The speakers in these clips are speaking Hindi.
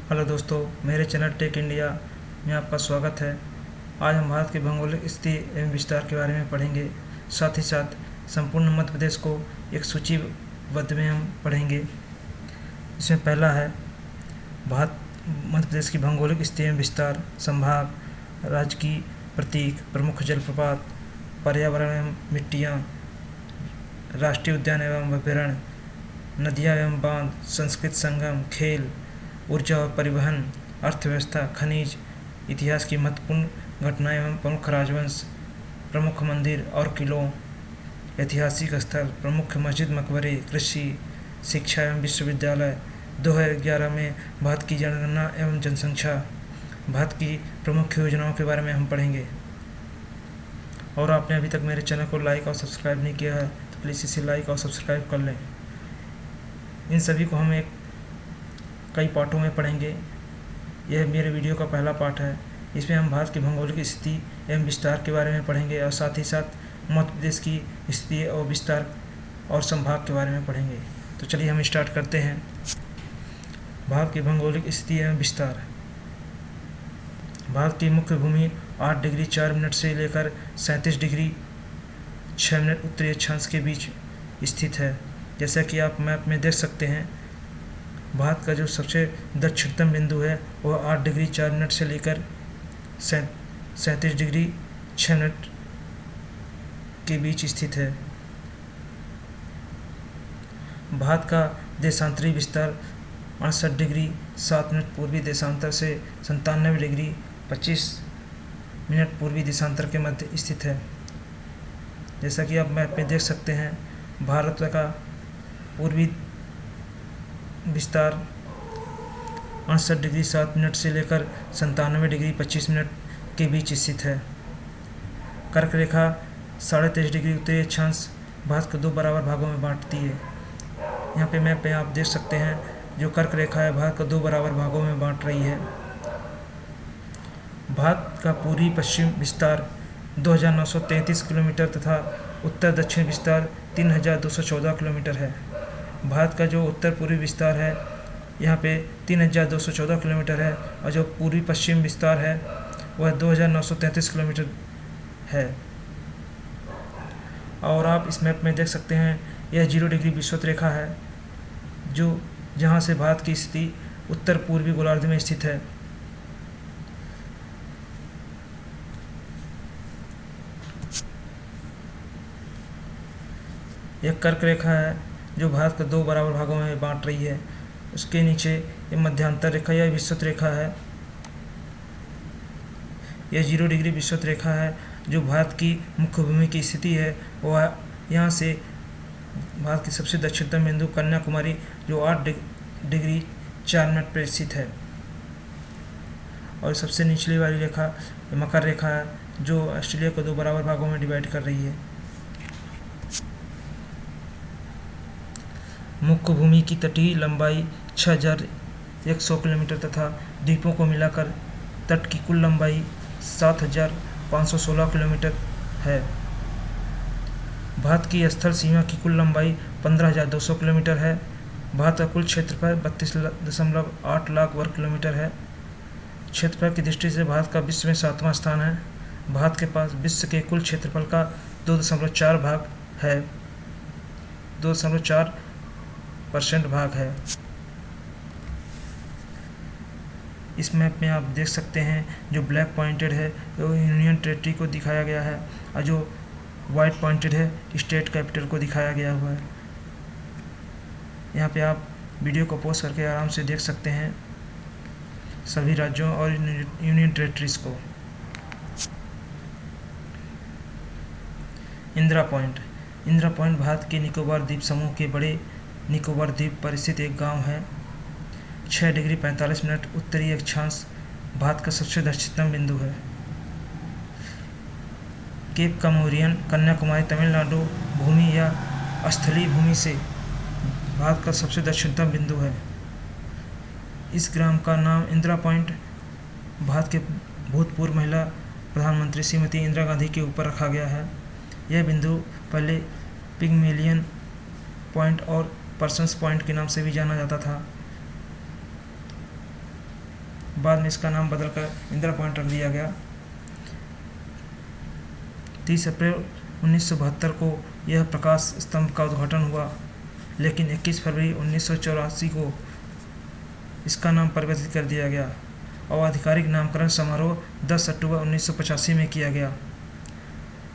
हेलो दोस्तों, मेरे चैनल टेक इंडिया में आपका स्वागत है। आज हम भारत की भौगोलिक स्थिति एवं विस्तार के बारे में पढ़ेंगे। साथ ही साथ संपूर्ण मध्य प्रदेश को एक सूचीबद्ध में हम पढ़ेंगे। इसमें पहला है भारत मध्य प्रदेश की भौगोलिक स्थिति एवं विस्तार, संभाग, राज्य की प्रतीक, प्रमुख जलप्रपात, पर्यावरण एवं मिट्टियाँ, राष्ट्रीय उद्यान एवं अभ्यारण्य, नदियाँ एवं बांध, संस्कृत संगम, खेल, ऊर्जा और परिवहन, अर्थव्यवस्था, खनिज, इतिहास की महत्वपूर्ण घटनाएं एवं प्रमुख राजवंश, प्रमुख मंदिर और किलों, ऐतिहासिक स्थल, प्रमुख मस्जिद, मकबरे, कृषि, शिक्षा एवं विश्वविद्यालय। 2011 में भारत की जनगणना एवं जनसंख्या, भारत की प्रमुख योजनाओं के बारे में हम पढ़ेंगे। और आपने अभी तक मेरे चैनल को लाइक और सब्सक्राइब नहीं किया है तो प्लीज़ इसे लाइक और सब्सक्राइब कर लें। इन सभी को हम कई पार्टों में पढ़ेंगे। यह मेरे वीडियो का पहला पार्ट है। इसमें हम भारत की भौगोलिक स्थिति एवं विस्तार के बारे में पढ़ेंगे और साथ ही साथ मध्य प्रदेश की स्थिति और विस्तार और संभाग के बारे में पढ़ेंगे। तो चलिए हम स्टार्ट करते हैं। भारत की भौगोलिक स्थिति एवं विस्तार। भारत की मुख्य भूमि 8 डिग्री 4 मिनट से लेकर 37 डिग्री 6 मिनट उत्तरी अक्षांश के बीच स्थित है। जैसा कि आप मैप में देख सकते हैं, भारत का जो सबसे दक्षिणतम बिंदु है वह 8 डिग्री 4 मिनट से लेकर 37 डिग्री 6 मिनट के बीच स्थित है। भारत का देशांतरी विस्तार 68 डिग्री 7 मिनट पूर्वी देशांतर से 97 डिग्री 25 मिनट पूर्वी देशांतर के मध्य स्थित है। जैसा कि आप मैप में देख सकते हैं, भारत का पूर्वी विस्तार 68 डिग्री 7 मिनट से लेकर 97 डिग्री 25 मिनट के बीच स्थित है। कर्क रेखा 23.5 डिग्री उत्तरी अक्षांश भारत को 2 बराबर भागों में बांटती है। यहाँ पे मैप पे आप देख सकते हैं, जो कर्क रेखा है भारत को 2 बराबर भागों में बांट रही है। भारत का पूर्वी पश्चिम विस्तार 2933 किलोमीटर तथा उत्तर दक्षिण विस्तार 3214 किलोमीटर है। भारत का जो उत्तर पूर्वी विस्तार है यहाँ पे 3214 किलोमीटर है और जो पूर्वी पश्चिम विस्तार है वह 2933 किलोमीटर है। और आप इस मैप में देख सकते हैं, यह 0 डिग्री विषुवत रेखा है जो जहाँ से भारत की स्थिति उत्तर पूर्वी गोलार्ध में स्थित है। यह कर्क रेखा है जो भारत को 2 बराबर भागों में बांट रही है। उसके नीचे ये मध्यांतर रेखा या विषुवत रेखा है। यह 0 डिग्री विषुवत रेखा है जो भारत की मुख्य भूमि की स्थिति है। वह यहाँ से भारत की सबसे दक्षिणतम बिंदु कन्याकुमारी जो 8 डिग्री 4 मिनट पर स्थित है। और सबसे निचली वाली रेखा मकर रेखा है जो ऑस्ट्रेलिया को 2 बराबर भागों में डिवाइड कर रही है। मुख्य भूमि की तटीय लंबाई 6100 किलोमीटर तथा द्वीपों को मिलाकर तट की कुल लंबाई 7516 किलोमीटर है। भारत की स्थल सीमा की कुल लंबाई 15200 किलोमीटर है। भारत का कुल क्षेत्रफल 32.8 लाख वर्ग किलोमीटर है। क्षेत्रफल की दृष्टि से भारत का विश्व में 7वां स्थान है। भारत के पास विश्व के कुल क्षेत्रफल का 2.4 भाग है, 2.4% भाग है। इस मैप में आप देख सकते हैं, जो ब्लैक पॉइंटेड है वो यूनियन टेरिटरी को दिखाया गया है और जो वाइट पॉइंटेड है स्टेट कैपिटल को दिखाया गया हुआ है। यहाँ पे आप वीडियो को पॉज करके आराम से देख सकते हैं सभी राज्यों और यूनियन टेरिटरीज को। इंदिरा पॉइंट। इंदिरा पॉइंट भारत के निकोबार द्वीप समूह के बड़े निकोबार द्वीप पर स्थित एक गांव है। 6 डिग्री 45 मिनट उत्तरी अक्षांश भारत का सबसे दक्षिणतम बिंदु है। केप कमोरियन कन्याकुमारी तमिलनाडु भूमि या स्थलीय भूमि से भारत का सबसे दक्षिणतम बिंदु है। इस ग्राम का नाम इंदिरा पॉइंट भारत के भूतपूर्व महिला प्रधानमंत्री श्रीमती इंदिरा गांधी के ऊपर रखा गया है। यह बिंदु पहले पिग्मेलियन पॉइंट और पर्सन्स पॉइंट के नाम से भी जाना जाता था। बाद में इसका नाम बदलकर इंदिरा पॉइंट रख दिया गया। 30 अप्रैल 1972 को यह प्रकाश स्तंभ का उद्घाटन हुआ, लेकिन 21 फरवरी 1984 को इसका नाम परिवर्तित कर दिया गया और आधिकारिक नामकरण समारोह 10 अक्टूबर 1985 में किया गया।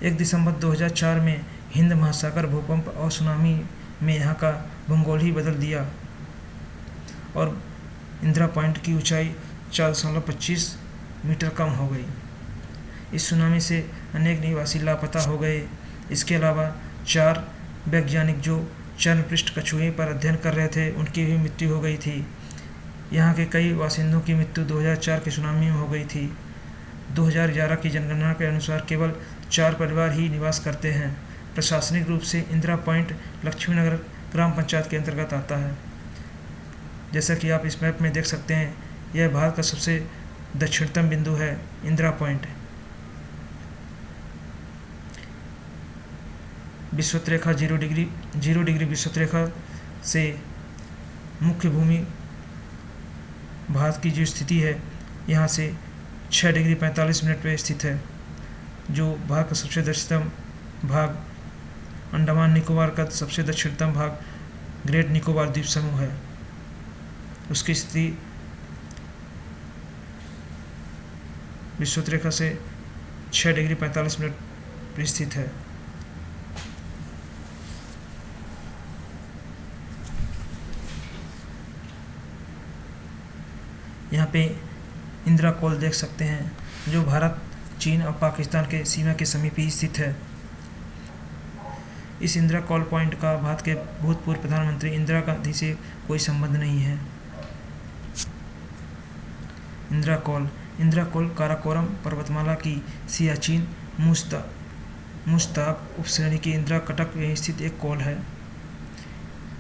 1 दिसंबर 2004 में हिंद महासागर भूकंप और सुनामी में यहाँ का भूगोल ही बदल दिया और इंदिरा पॉइंट की ऊंचाई 4.25 मीटर कम हो गई। इस सुनामी से अनेक निवासी लापता हो गए। इसके अलावा 4 वैज्ञानिक जो चंद्रपृष्ठ कछुए पर अध्ययन कर रहे थे, उनकी भी मृत्यु हो गई थी। यहाँ के कई बासिंदों की मृत्यु 2004 के सुनामी में हो गई थी। 2011 की जनगणना के अनुसार केवल 4 परिवार ही निवास करते हैं। प्रशासनिक रूप से इंदिरा पॉइंट लक्ष्मीनगर ग्राम पंचायत के अंतर्गत आता है। जैसा कि आप इस मैप में देख सकते हैं, यह भारत का सबसे दक्षिणतम बिंदु है इंदिरा पॉइंट। विषुवत रेखा 0 डिग्री विषुवत रेखा से मुख्य भूमि भारत की जो स्थिति है, यहाँ से 6 डिग्री 45 मिनट पर स्थित है, जो भारत का सबसे दक्षिणतम भाग अंडमान निकोबार का सबसे दक्षिणतम भाग ग्रेट निकोबार द्वीप समूह है। उसकी स्थिति विषुवत रेखा से 6 डिग्री 45 मिनट पर स्थित है। यहाँ पे इंदिरा कोल देख सकते हैं, जो भारत, चीन और पाकिस्तान के सीमा के समीप ही स्थित है। इस इंदिरा कोल पॉइंट का भारत के भूतपूर्व प्रधानमंत्री इंदिरा गांधी से कोई संबंध नहीं है। इंदिरा कोल काराकोरम पर्वतमाला की सियाचिन मुश्ताक उपश्रेणी की इंदिरा कटक में स्थित एक कोल है।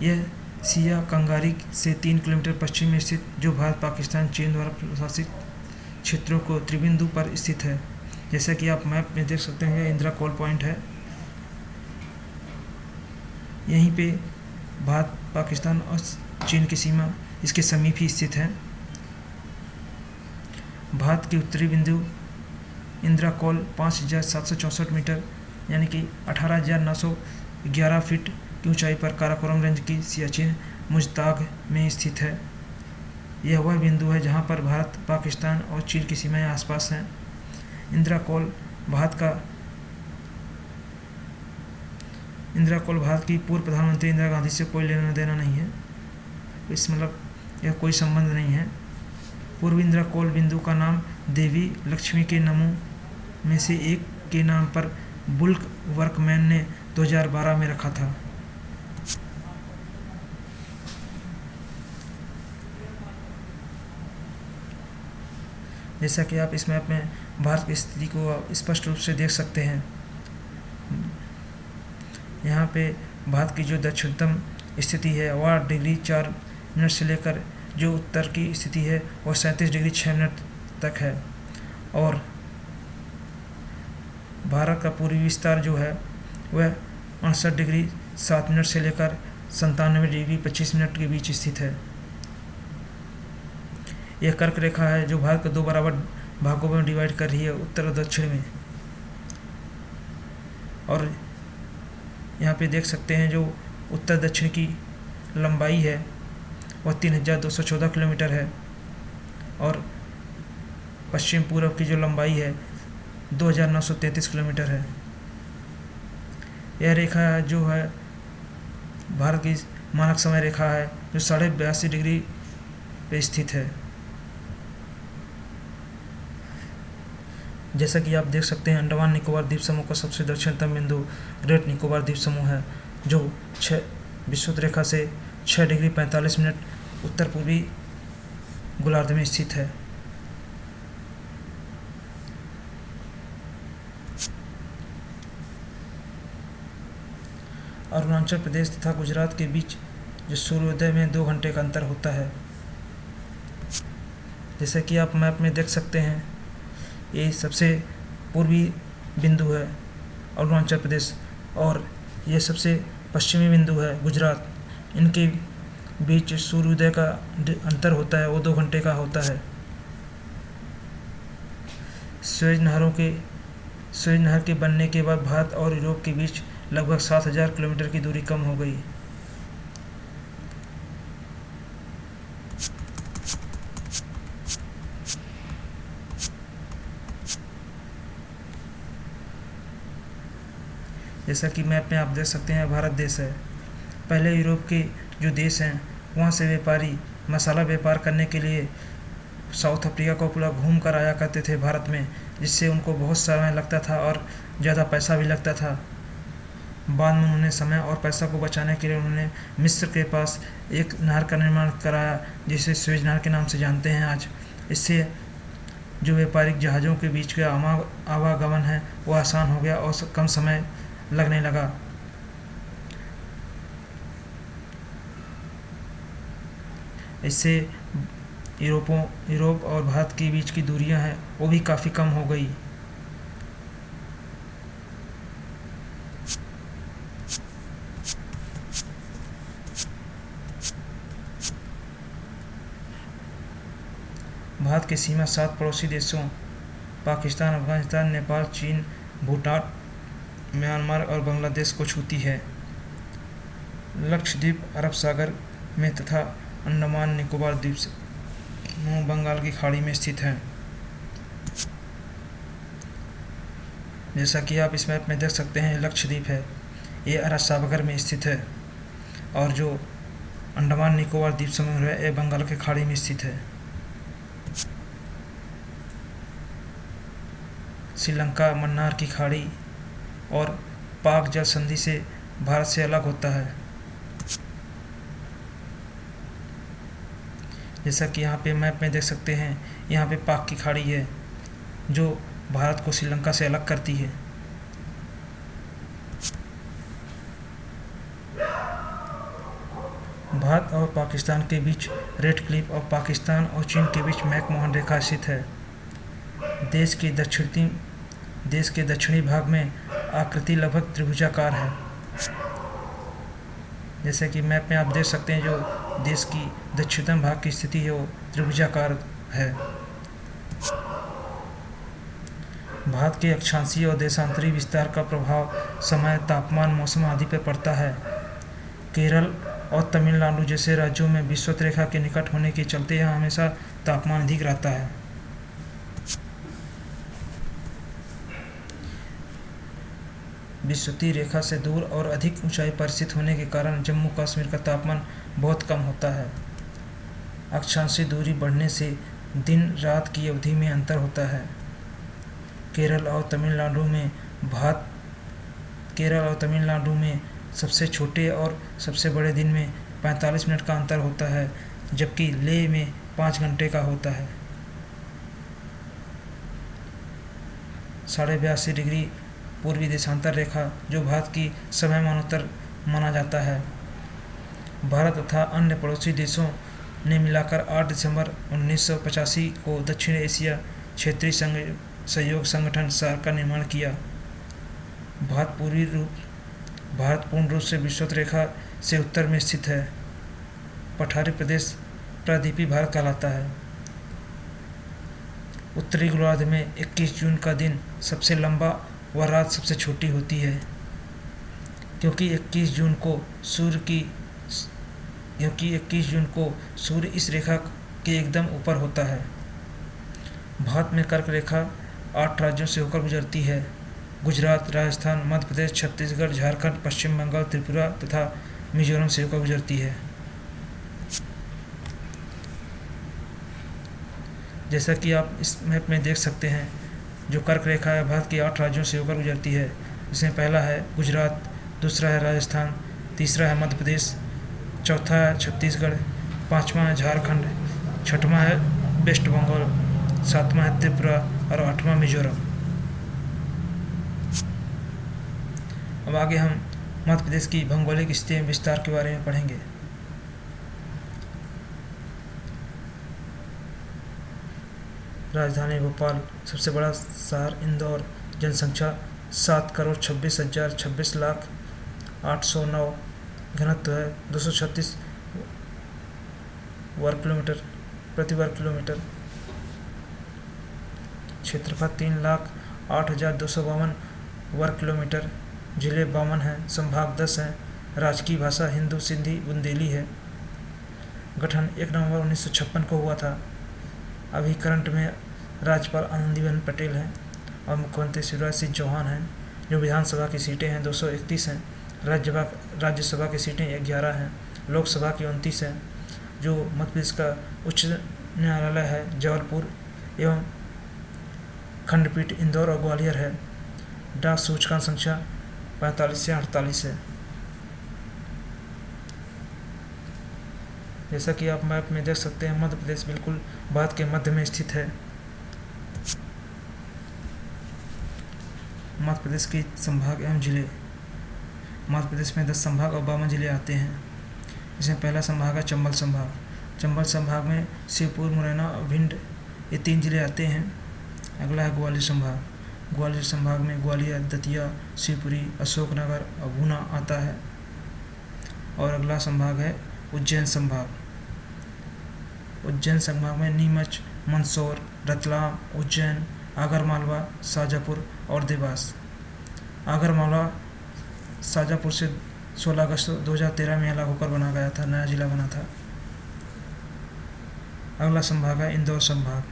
यह सिया कंगारी से 3 किलोमीटर पश्चिम में स्थित, जो भारत, पाकिस्तान, चीन द्वारा प्रशासित क्षेत्रों को त्रिबिंदु पर स्थित है। जैसा कि आप मैप में देख सकते हैं, यह इंदिरा कोल पॉइंट है। यहीं पे भारत, पाकिस्तान और चीन की सीमा इसके समीप ही स्थित है। भारत की उत्तरी बिंदु इंदिरा कोल 5,764 मीटर यानी कि 18,911 फीट की ऊंचाई पर काराकोरम रेंज की सियाचिन मुश्ताक में स्थित है। यह वह बिंदु है जहां पर भारत, पाकिस्तान और चीन की सीमाएं आसपास हैं। इंदिरा कोल भारत की पूर्व प्रधानमंत्री इंदिरा गांधी से कोई लेना देना नहीं है। इस मतलब यह कोई संबंध नहीं है। पूर्व इंदिरा कोल बिंदु का नाम देवी लक्ष्मी के नामों में से एक के नाम पर बुल्क वर्कमैन ने 2012 में रखा था। जैसा कि आप इस मैप में भारत की स्थिति को स्पष्ट रूप से देख सकते हैं। यहाँ पे भारत की जो दक्षिणतम स्थिति है वह 8 डिग्री 4 मिनट से लेकर जो उत्तर की स्थिति है वह 37 डिग्री 6 मिनट तक है, और भारत का पूर्वी विस्तार जो है वह 68 डिग्री 7 मिनट से लेकर 97 डिग्री 25 मिनट के बीच स्थित है। यह कर्क रेखा है जो भारत को 2 बराबर भागों में डिवाइड कर रही है, उत्तर और दक्षिण में। और यहाँ पे देख सकते हैं जो उत्तर दक्षिण की लंबाई है वह 3,214 किलोमीटर है, और पश्चिम पूर्व की जो लंबाई है 2,933 किलोमीटर है। यह रेखा जो है भारत की मानक समय रेखा है जो 82.5 डिग्री पे स्थित है। जैसा कि आप देख सकते हैं, अंडमान निकोबार द्वीप समूह का सबसे दक्षिणतम बिंदु ग्रेट निकोबार द्वीप समूह है, जो विषुवत रेखा से 6 डिग्री 45 मिनट उत्तर पूर्वी गोलार्ध में स्थित है। अरुणाचल प्रदेश तथा गुजरात के बीच जो सूर्योदय में 2 घंटे का अंतर होता है। जैसे कि आप मैप में देख सकते हैं, ये सबसे पूर्वी बिंदु है अरुणाचल प्रदेश, और ये सबसे पश्चिमी बिंदु है गुजरात। इनके बीच सूर्योदय का अंतर होता है वो 2 घंटे का होता है। सुएज नहर के बनने के बाद भारत और यूरोप के बीच लगभग 7,000 किलोमीटर की दूरी कम हो गई। जैसा कि मैप में आप देख सकते हैं, भारत देश है। पहले यूरोप के जो देश हैं वहाँ से व्यापारी मसाला व्यापार करने के लिए साउथ अफ्रीका को पूरा घूम कर आया करते थे भारत में, जिससे उनको बहुत समय लगता था और ज़्यादा पैसा भी लगता था। बाद में उन्होंने समय और पैसा को बचाने के लिए उन्होंने मिस्र के पास एक नहर का निर्माण कराया, जिसे सुएज नहर के नाम से जानते हैं आज। इससे जो व्यापारिक जहाज़ों के बीच का आवागमन है वो आसान हो गया और कम समय लगने लगा। इससे यूरोप और भारत के बीच की दूरियां हैं वो भी काफ़ी कम हो गई। भारत की सीमा 7 पड़ोसी देशों पाकिस्तान, अफगानिस्तान, नेपाल, चीन, भूटान, म्यांमार और बांग्लादेश को छूती है। लक्षद्वीप अरब सागर में तथा अंडमान निकोबार द्वीप समूह बंगाल की खाड़ी में स्थित हैं। जैसा कि आप इस मैप में देख सकते हैं, लक्षद्वीप है, ये अरब सागर में स्थित है, और जो अंडमान निकोबार द्वीप समूह है ये बंगाल की खाड़ी में स्थित है। श्रीलंका मन्नार की खाड़ी और पाक जल संधि से भारत से अलग होता है। जैसा कि यहाँ पे मैप में देख सकते हैं, यहाँ पे पाक की खाड़ी है जो भारत को श्रीलंका से अलग करती है। भारत और पाकिस्तान के बीच रेड क्लिफ और पाकिस्तान और चीन के बीच मैकमोहन रेखा स्थित है। देश के दक्षिणी भाग में आकृति लगभग त्रिभुजाकार है। जैसे कि मैप में आप देख सकते हैं, जो देश की दक्षिणतम भाग की स्थिति है वो त्रिभुजाकार है। भारत के अक्षांशीय और देशांतरी विस्तार का प्रभाव समय, तापमान, मौसम आदि पर पड़ता है। केरल और तमिलनाडु जैसे राज्यों में विषुवत रेखा के निकट होने के चलते यहाँ हमेशा तापमान अधिक रहता है। विषुवतीय रेखा से दूर और अधिक ऊंचाई पर स्थित होने के कारण जम्मू कश्मीर का तापमान बहुत कम होता है। अक्षांशीय दूरी बढ़ने से दिन रात की अवधि में अंतर होता है। केरल और तमिलनाडु में सबसे छोटे और सबसे बड़े दिन में 45 मिनट का अंतर होता है, जबकि लेह में 5 घंटे का होता है। 82.5 डिग्री पूर्वी देशांतर रेखा जो भारत की समय मानोत्तर माना जाता है। भारत तथा अन्य पड़ोसी देशों ने मिलाकर 8 दिसंबर 1985 को दक्षिण एशिया क्षेत्रीय सहयोग संगठन सार्क का निर्माण किया। भारत पूर्ण रूप से विषुवत रेखा से उत्तर में स्थित है। पठारी प्रदेश प्रायद्वीपीय भारत कहलाता है। उत्तरी गोलार्ध में 21 जून का दिन सबसे लंबा व रात सबसे छोटी होती है, क्योंकि 21 जून को सूर्य इस रेखा के एकदम ऊपर होता है। भारत में कर्क रेखा 8 राज्यों से होकर गुजरती है। गुजरात, राजस्थान, मध्य प्रदेश, छत्तीसगढ़, झारखंड, पश्चिम बंगाल, त्रिपुरा तथा मिजोरम से होकर गुजरती है। जैसा कि आप इस मैप में देख सकते हैं, जो कर्क रेखा है भारत के 8 राज्यों से होकर गुजरती है। इसमें पहला है गुजरात, दूसरा है राजस्थान, तीसरा है मध्य प्रदेश, चौथा है छत्तीसगढ़, पाँचवा है झारखंड, छठवां है वेस्ट बंगाल, सातवां है त्रिपुरा और आठवां मिजोरम। अब आगे हम मध्य प्रदेश की भौगोलिक स्थिति एवं विस्तार के बारे में पढ़ेंगे। राजधानी भोपाल, सबसे बड़ा शहर इंदौर, जनसंख्या 7,26,026,809, घनत्व है 236 वर्ग किलोमीटर प्रति वर्ग किलोमीटर। क्षेत्रफल 3,08,252 वर्ग किलोमीटर। जिले 52 हैं, संभाग 10 हैं। राजकीय भाषा हिंदू, सिंधी, बुंदेली है। गठन 1 नवंबर 1956 को हुआ था। अभी करंट में राज्यपाल आनंदीबेन पटेल हैं और मुख्यमंत्री शिवराज सिंह चौहान हैं। जो विधानसभा की सीटें हैं 231 हैं। राज्यसभा की सीटें 11 हैं। लोकसभा की 29 हैं। जो मध्य प्रदेश का उच्च न्यायालय है जबलपुर एवं खंडपीठ इंदौर और ग्वालियर है। डाक सूचकांक संख्या 45 से 48 है। जैसा कि आप मैप में देख सकते हैं, मध्य प्रदेश बिल्कुल भारत के मध्य में स्थित है। मध्य प्रदेश के संभाग एवं जिले। मध्य प्रदेश में 10 संभाग और 52 जिले आते हैं। इसमें पहला संभाग है चंबल संभाग। चंबल संभाग में शिवपुर, मुरैना और भिंड ये 3 जिले आते हैं। अगला है ग्वालियर संभाग। ग्वालियर संभाग में ग्वालियर, दतिया, शिवपुरी, अशोकनगर और गुना आता है। और अगला संभाग है उज्जैन संभाग। उज्जैन संभाग में नीमच, मंदसौर, रतलाम, उज्जैन, आगरमालवा, शाजापुर और देवास। आगरमालवा शाजापुर से 16 अगस्त 2013 में अलग होकर बना गया था, नया जिला बना था। अगला संभाग है इंदौर संभाग।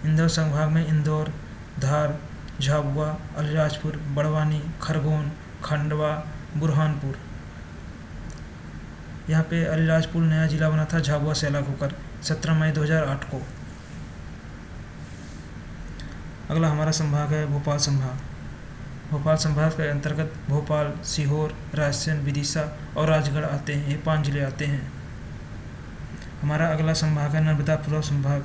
इंदौर संभाग में इंदौर, धार, झाबुआ, अलीराजपुर, बड़वानी, खरगोन, खंडवा, बुरहानपुर। यहाँ पे अलीराजपुर नया जिला बना था झाबुआ से अलग होकर 17 मई 2008 को। अगला हमारा संभाग है भोपाल संभाग। भोपाल संभाग के अंतर्गत भोपाल, सीहोर, रायसेन, विदिशा और राजगढ़ आते हैं। ये 5 जिले आते हैं। हमारा अगला संभाग है नर्मदापुरम संभाग।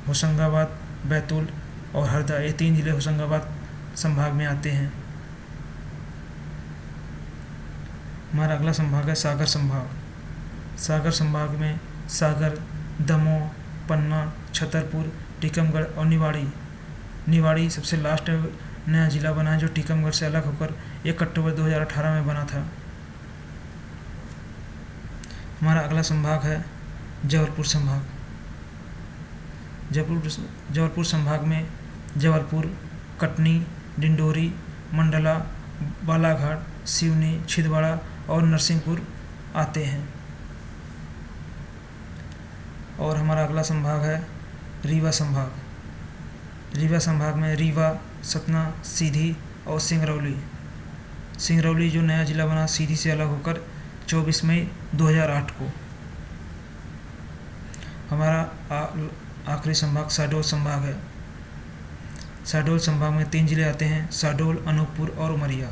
होशंगाबाद, बैतूल और हरदा ये 3 जिले होशंगाबाद संभाग में आते हैं। हमारा अगला संभाग है सागर संभाग। सागर संभाग में सागर, दमोह, पन्ना, छतरपुर, टीकमगढ़ और निवाड़ी सबसे लास्ट नया जिला बना है जो टीकमगढ़ से अलग होकर 1 अक्टूबर 2018 में बना था। हमारा अगला संभाग है जबलपुर संभाग। जबलपुर संभाग में जबलपुर, कटनी, डिंडोरी, मंडला, बालाघाट, सिवनी, छिंदवाड़ा और नरसिंहपुर आते हैं। और हमारा अगला संभाग है रीवा संभाग। रीवा संभाग में रीवा, सतना, सीधी और सिंगरौली जो नया जिला बना सीधी से अलग होकर 24 मई 2008 को। हमारा आखिरी संभाग शहडोल संभाग है। शहडोल संभाग में 3 जिले आते हैं, शहडोल, अनूपपुर और उमरिया।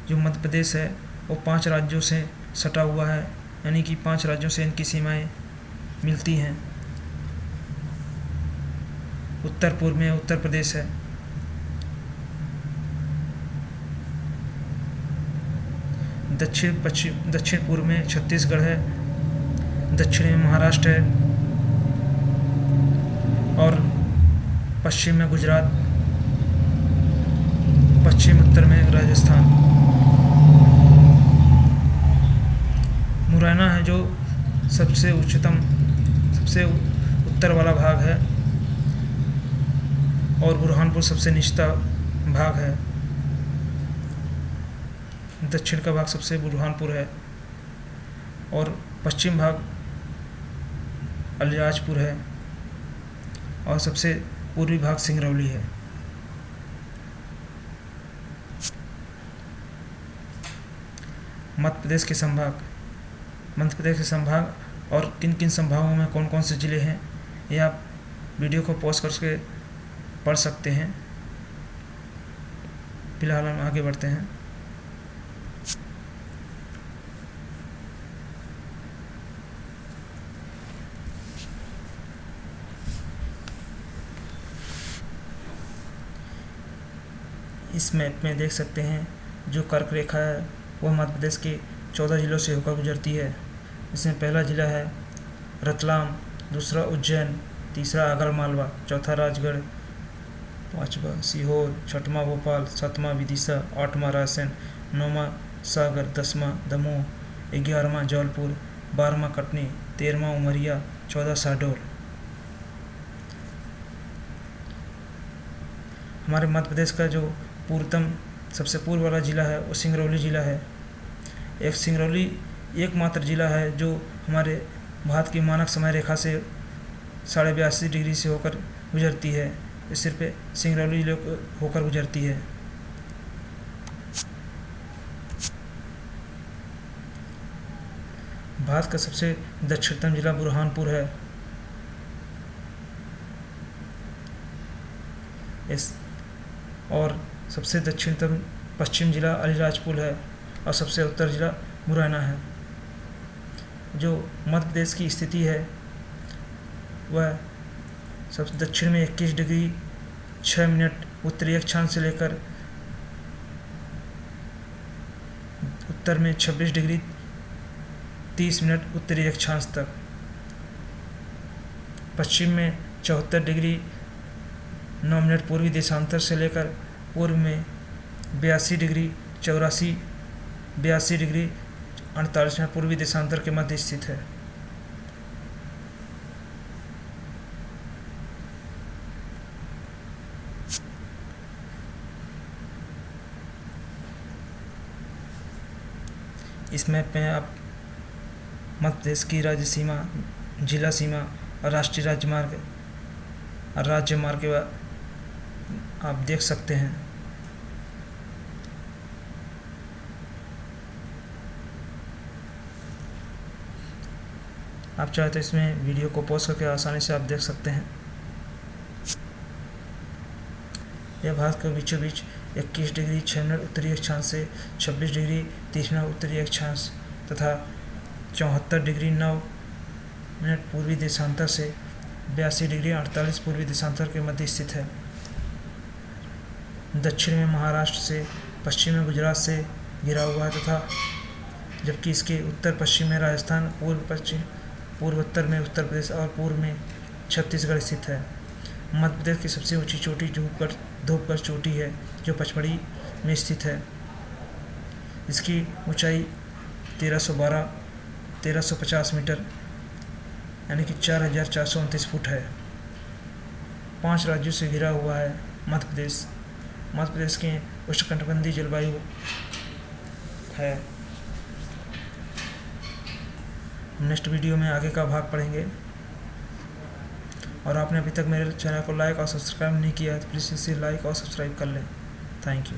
जो मध्य प्रदेश है वो 5 राज्यों से सटा हुआ है, यानी कि 5 राज्यों से इनकी सीमाएं मिलती हैं। उत्तर पूर्व में उत्तर प्रदेश है। दक्षिण पूर्व में छत्तीसगढ़ है। दक्षिण में महाराष्ट्र है और पश्चिम में गुजरात, पश्चिम उत्तर में राजस्थान। मुरैना है जो सबसे उत्तर वाला भाग है और बुरहानपुर सबसे निचला भाग है। दक्षिण का भाग सबसे बुरहानपुर है और पश्चिम भाग अलीराजपुर है और सबसे पूर्वी भाग सिंगरौली है। मध्य प्रदेश के संभाग और किन किन संभागों में कौन कौन से जिले हैं ये आप वीडियो को पॉज करके पढ़ सकते हैं। फिलहाल हम आगे बढ़ते हैं। इस मैप में देख सकते हैं जो कर्क रेखा है वो मध्य प्रदेश के 14 जिलों से होकर गुजरती है। इसमें पहला जिला है रतलाम, दूसरा उज्जैन, तीसरा आगरमालवा, चौथा राजगढ़, 5वां सीहोर, 6वां भोपाल, 7वां विदिशा, 8वां रायसेन, 9वां सागर, 10वां दमोह, 11वां जौलपुर, 12वां कटनी, 13वां उमरिया, 14 शहडोल। हमारे मध्य प्रदेश का जो पूर्वतम सबसे पूर्व वाला ज़िला है वो सिंगरौली ज़िला है। सिंगरौली एकमात्र ज़िला है जो हमारे भारत की मानक समय रेखा से 82.5 डिग्री से होकर गुजरती है। इस सिर्फ सिंगरौली जिले को होकर गुजरती है। भारत का सबसे दक्षिणतम जिला बुरहानपुर है। और सबसे दक्षिणतम पश्चिम जिला अलीराजपुर है और सबसे उत्तर जिला मुरैना है। जो मध्य प्रदेश की स्थिति है वह सबसे दक्षिण में 21 डिग्री 6 मिनट उत्तरी अक्षांश से लेकर उत्तर में 26 डिग्री 30 मिनट उत्तरी अक्षांश तक, पश्चिम में 74 डिग्री 9 मिनट पूर्वी देशांतर से लेकर पूर्व में 82 डिग्री 48 मिनट पूर्वी देशांतर के मध्य स्थित है। इस मैप में आप मध्य प्रदेश की राज्य सीमा, जिला सीमा और राष्ट्रीय राज्य मार्ग आप देख सकते हैं। आप चाहे तो इसमें वीडियो को पॉज करके आसानी से आप देख सकते हैं। यह भारत के बीचों बीच 21 डिग्री 6 मिनट उत्तरी अक्षांश से 26 डिग्री 30 मिनट उत्तरी अक्षांश तथा 74 डिग्री 9 मिनट पूर्वी देशांतर से 82 डिग्री 48 पूर्वी देशांतर के मध्य स्थित है। दक्षिण में महाराष्ट्र से, पश्चिम में गुजरात से घिरा हुआ है तथा जबकि इसके उत्तर पश्चिम में राजस्थान, पूर्वोत्तर में उत्तर प्रदेश और पूर्व में छत्तीसगढ़ स्थित है। मध्य प्रदेश की सबसे ऊंची चोटी धूपगढ़ चोटी है जो पचमढ़ी में स्थित है। इसकी ऊंचाई 1350 मीटर यानी कि 4429 फुट है। 5 राज्यों से घिरा हुआ है मध्य प्रदेश। मध्य प्रदेश के उष्णकटिबंधीय जलवायु है। नेक्स्ट वीडियो में आगे का भाग पढ़ेंगे। और आपने अभी तक मेरे चैनल को लाइक और सब्सक्राइब नहीं किया है तो प्लीज़ इसे लाइक और सब्सक्राइब कर लें। Thank you.